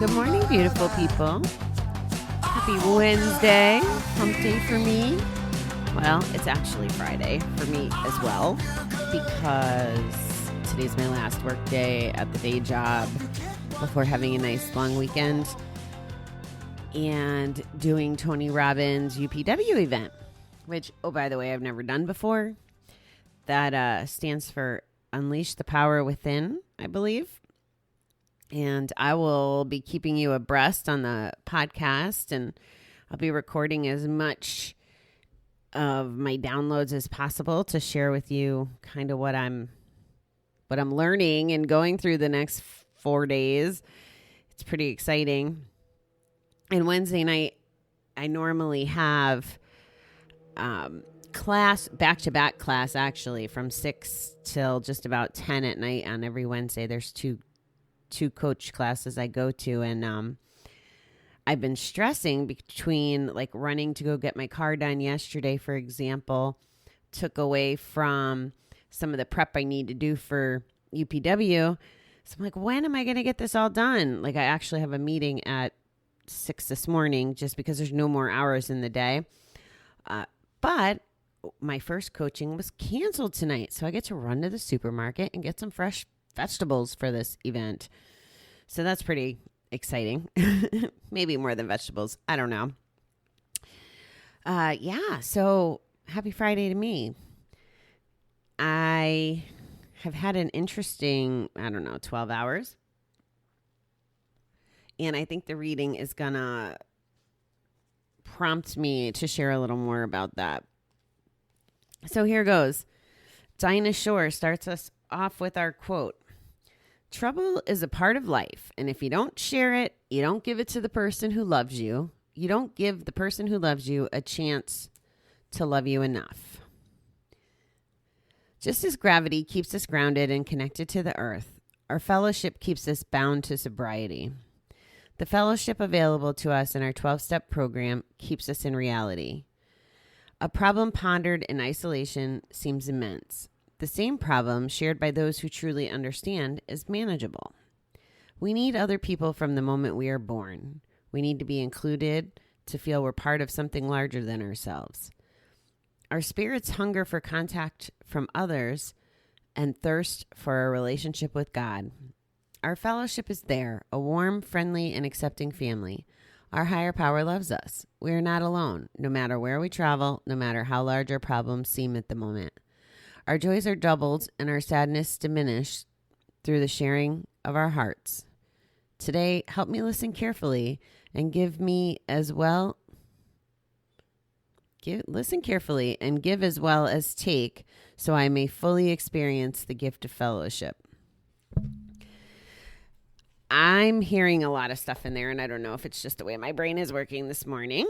Good morning, beautiful people. Happy Wednesday. Hump day for me. Well, it's actually Friday for me as well because today's my last work day at the day job before having a nice long weekend and doing Tony Robbins' UPW event, which, oh, by the way, I've never done before. That stands for Unleash the Power Within, I believe. And I will be keeping you abreast on the podcast, and I'll be recording as much of my downloads as possible to share with you kind of what I'm learning and going through the next 4 days. It's pretty exciting. And Wednesday night, I normally have back-to-back class, actually, from 6 till just about 10 at night on every Wednesday. There's two coach classes I go to, and I've been stressing between like running to go get my car done yesterday, for example, took away from some of the prep I need to do for UPW. So I'm like, when am I going to get this all done? Like, I actually have a meeting at 6 this morning just because there's no more hours in the day. But my first coaching was canceled tonight. So I get to run to the supermarket and get some fresh vegetables for this event. So that's pretty exciting. Maybe more than vegetables. I don't know. So happy Friday to me. I have had an interesting, 12 hours. And I think the reading is going to prompt me to share a little more about that. So here goes. Dinah Shore starts us off with our quote. Trouble is a part of life, and if you don't share it, you don't give it to the person who loves you. You don't give the person who loves you a chance to love you enough. Just as gravity keeps us grounded and connected to the earth, our fellowship keeps us bound to sobriety. The fellowship available to us in our 12-step program keeps us in reality. A problem pondered in isolation seems immense. The same problem shared by those who truly understand is manageable. We need other people from the moment we are born. We need to be included to feel we're part of something larger than ourselves. Our spirits hunger for contact from others and thirst for a relationship with God. Our fellowship is there, a warm, friendly, and accepting family. Our higher power loves us. We are not alone, no matter where we travel, no matter how large our problems seem at the moment. Our joys are doubled and our sadness diminished through the sharing of our hearts. Today, help me listen carefully and listen carefully and give as well as take so I may fully experience the gift of fellowship. I'm hearing a lot of stuff in there, and I don't know if it's just the way my brain is working this morning.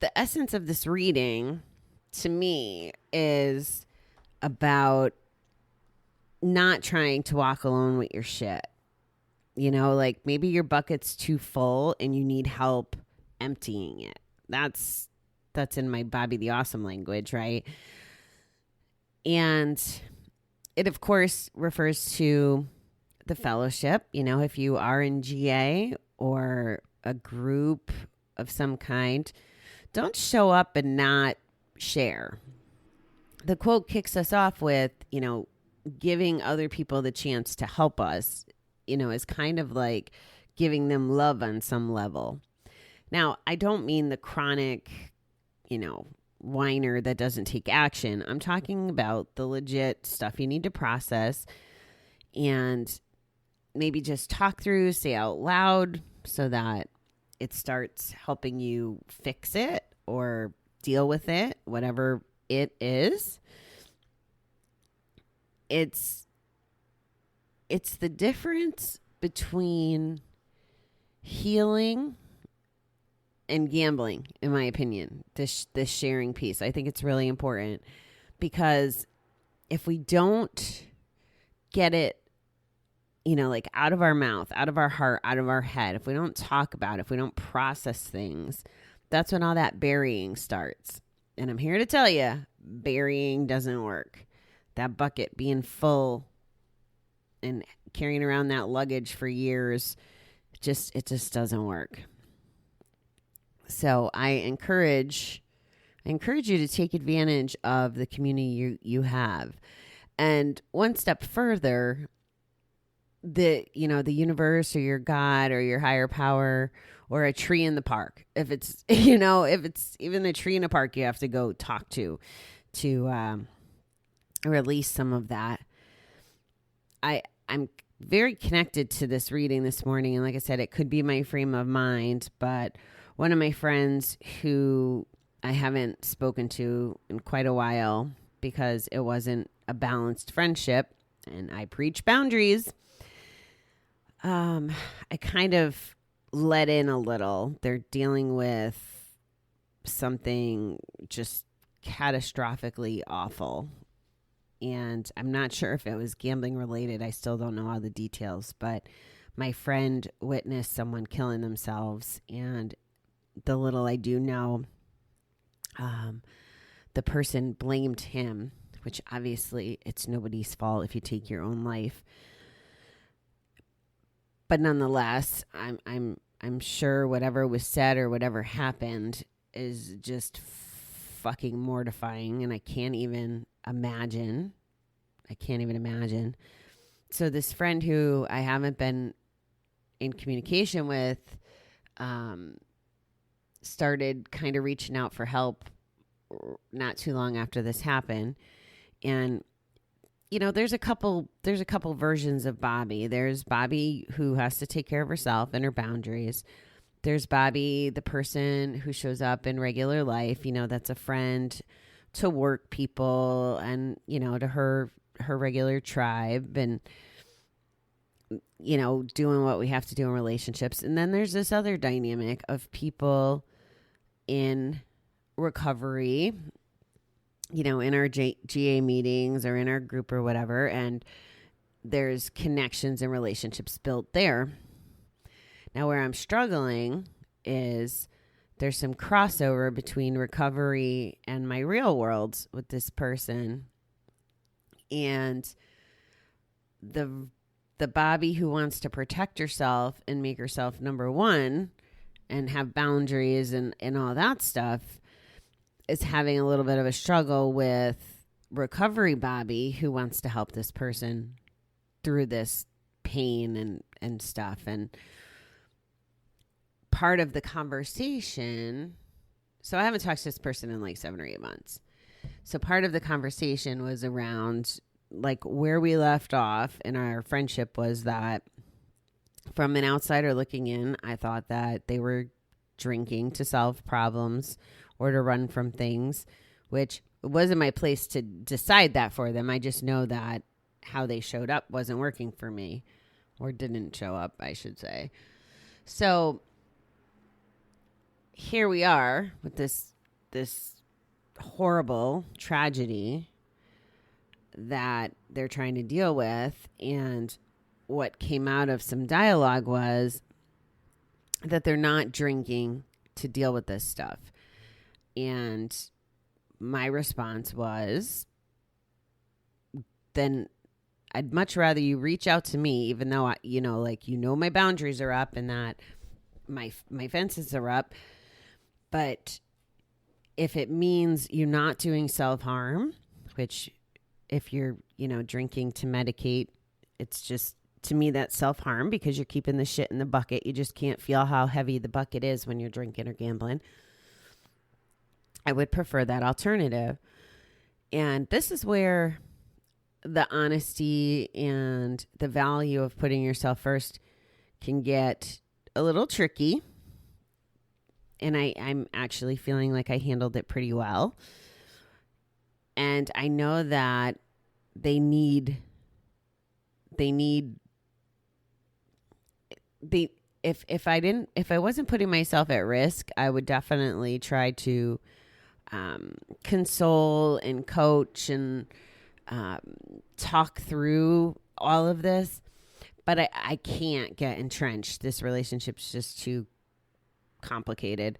The essence of this reading, to me, is about not trying to walk alone with your shit. You know, like maybe your bucket's too full and you need help emptying it. That's in my Bobby the Awesome language, right? And it, of course, refers to the fellowship. You know, if you are in GA or a group of some kind, don't show up and not share. The quote kicks us off with, giving other people the chance to help us, is kind of like giving them love on some level. Now, I don't mean the chronic, whiner that doesn't take action. I'm talking about the legit stuff you need to process and maybe just talk through, say out loud so that it starts helping you fix it or deal with it, whatever it is. It's the difference between healing and gambling, in my opinion, this sharing piece. I think it's really important because if we don't get it, like out of our mouth, out of our heart, out of our head, if we don't talk about it, if we don't process things, that's when all that burying starts. And I'm here to tell you, burying doesn't work. That bucket being full and carrying around that luggage for years, it just doesn't work. So I encourage you to take advantage of the community you have. And one step further, the universe or your God or your higher power or a tree in the park. If it's, if it's even a tree in a park, you have to go talk to release some of that. I'm very connected to this reading this morning. And like I said, it could be my frame of mind, but one of my friends who I haven't spoken to in quite a while because it wasn't a balanced friendship, and I preach boundaries. I kind of let in a little. They're dealing with something just catastrophically awful. And I'm not sure if it was gambling related. I still don't know all the details, but my friend witnessed someone killing themselves, and the little I do know, the person blamed him, which obviously it's nobody's fault if you take your own life. But nonetheless, I'm sure whatever was said or whatever happened is just fucking mortifying, and I can't even imagine. So this friend who I haven't been in communication with started kind of reaching out for help not too long after this happened. And there's a couple versions of Bobby. There's Bobby who has to take care of herself and her boundaries. There's Bobby, the person who shows up in regular life, that's a friend to work people and, to her regular tribe and, doing what we have to do in relationships. And then there's this other dynamic of people in recovery, in our GA meetings or in our group or whatever, and there's connections and relationships built there. Now, where I'm struggling is there's some crossover between recovery and my real world with this person. And the Bobby who wants to protect herself and make herself number one and have boundaries and all that stuff is having a little bit of a struggle with recovery Bobby who wants to help this person through this pain and stuff. And part of the conversation, so I haven't talked to this person in like 7 or 8 months. So part of the conversation was around like where we left off in our friendship was that from an outsider looking in, I thought that they were drinking to solve problems or to run from things, which wasn't my place to decide that for them. I just know that how they showed up wasn't working for me, or didn't show up, I should say. So here we are with this horrible tragedy that they're trying to deal with. And what came out of some dialogue was that they're not drinking to deal with this stuff. And my response was, then I'd much rather you reach out to me, even though my boundaries are up and that my fences are up. But if it means you're not doing self-harm, which if you're, drinking to medicate, it's just, to me, that's self-harm because you're keeping the shit in the bucket. You just can't feel how heavy the bucket is when you're drinking or gambling. I would prefer that alternative. And this is where the honesty and the value of putting yourself first can get a little tricky. And I'm actually feeling like I handled it pretty well. And I know that if I wasn't putting myself at risk, I would definitely try to console and coach and talk through all of this. But I can't get entrenched. This relationship's just too complicated.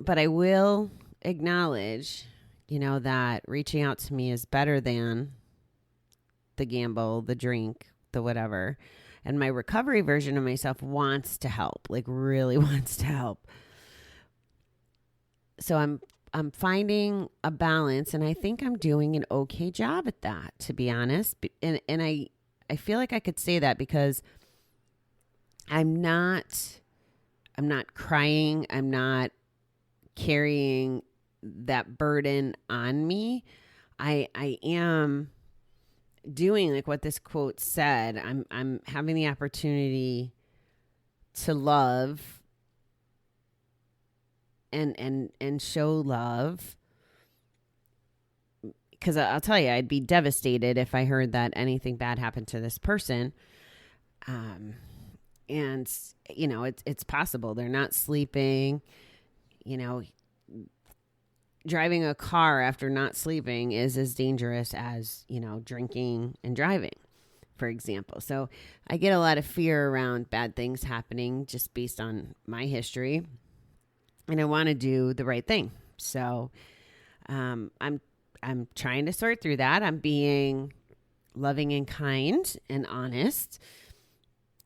But I will acknowledge, that reaching out to me is better than the gamble, the drink, the whatever. And my recovery version of myself wants to help, like really wants to help. So I'm finding a balance, and I think I'm doing an okay job at that, to be honest. And I feel like I could say that because I'm not crying. I'm not carrying that burden on me. I am doing like what this quote said. I'm having the opportunity to love and show love, because I'll tell you, I'd be devastated if I heard that anything bad happened to this person. And you know, it's possible they're not sleeping. You know, driving a car after not sleeping is as dangerous as, you know, drinking and driving, for example. So I get a lot of fear around bad things happening just based on my history, and I want to do the right thing. So I'm trying to sort through that. I'm being loving and kind and honest.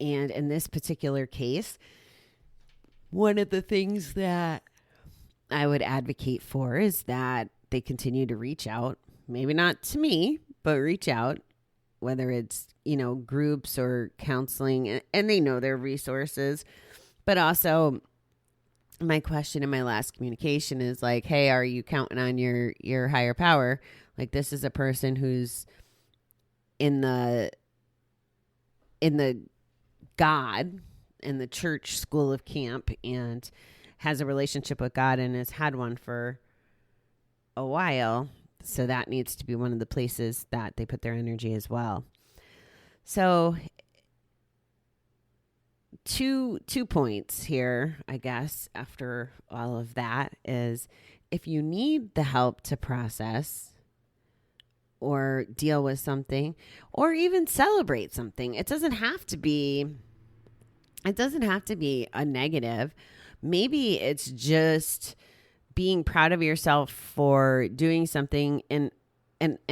And in this particular case, one of the things that I would advocate for is that they continue to reach out, maybe not to me, but reach out, whether it's, you know, groups or counseling, and they know their resources. But also, my question in my last communication is like, hey, are you counting on your higher power? Like, this is a person who's in the God, in the church school of camp, and has a relationship with God and has had one for a while. So that needs to be one of the places that they put their energy as well. So two points here, I guess, after all of that is, if you need the help to process or deal with something or even celebrate something, it doesn't have to be a negative. Maybe it's just being proud of yourself for doing something and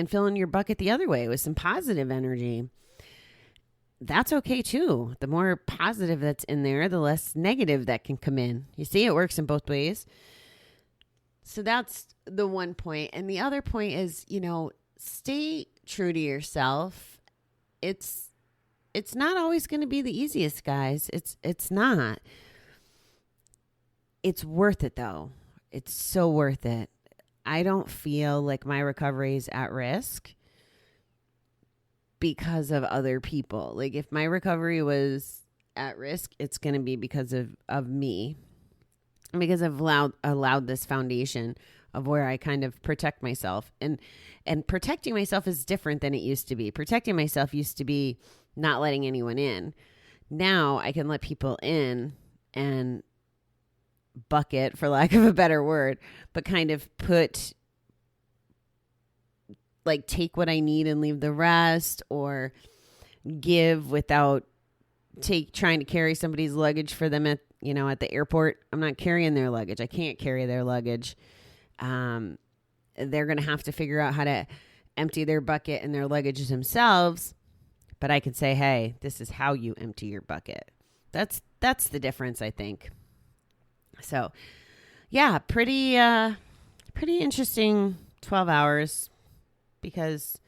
filling your bucket the other way with some positive energy. That's okay too. The more positive that's in there, the less negative that can come in. You see, it works in both ways. So that's the one point. And the other point is, you know, stay true to yourself. It's not always going to be the easiest, guys. It's not. It's worth it though. It's so worth it. I don't feel like my recovery is at risk because of other people. Like, if my recovery was at risk, it's going to be because of me, because I've allowed this foundation of where I kind of protect myself, and protecting myself is different than it used to be. Protecting myself used to be not letting anyone in. Now I can let people in and bucket, for lack of a better word, but kind of take what I need and leave the rest, or give without trying to carry somebody's luggage for them at the airport. I'm not carrying their luggage. I can't carry their luggage. They're going to have to figure out how to empty their bucket and their luggage themselves. But I can say, hey, this is how you empty your bucket. That's the difference, I think. So, yeah, pretty interesting 12 hours. Because,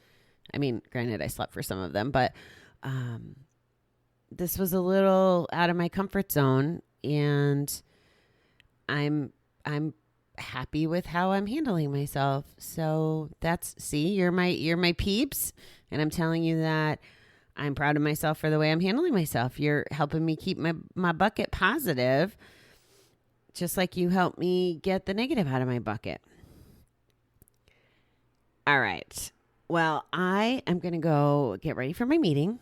I mean, granted, I slept for some of them, but this was a little out of my comfort zone, and I'm happy with how I'm handling myself. So you're my peeps, and I'm telling you that I'm proud of myself for the way I'm handling myself. You're helping me keep my bucket positive, just like you helped me get the negative out of my bucket. All right. Well, I am going to go get ready for my meeting.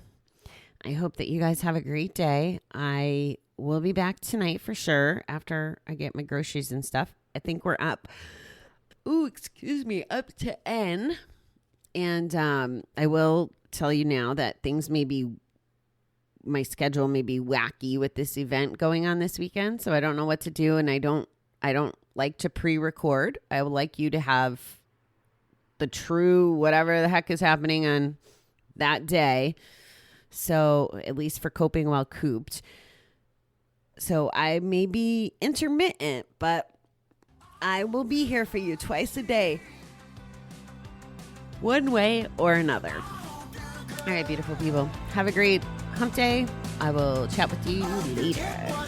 I hope that you guys have a great day. I will be back tonight for sure after I get my groceries and stuff. I think we're up to N. And I will tell you now that my schedule may be wacky with this event going on this weekend. So I don't know what to do. And I don't like to pre-record. I would like you to have the true whatever the heck is happening on that day. So at least for coping while cooped. So I may be intermittent, but I will be here for you twice a day, one way or another. All right, beautiful people. Have a great hump day. I will chat with you later.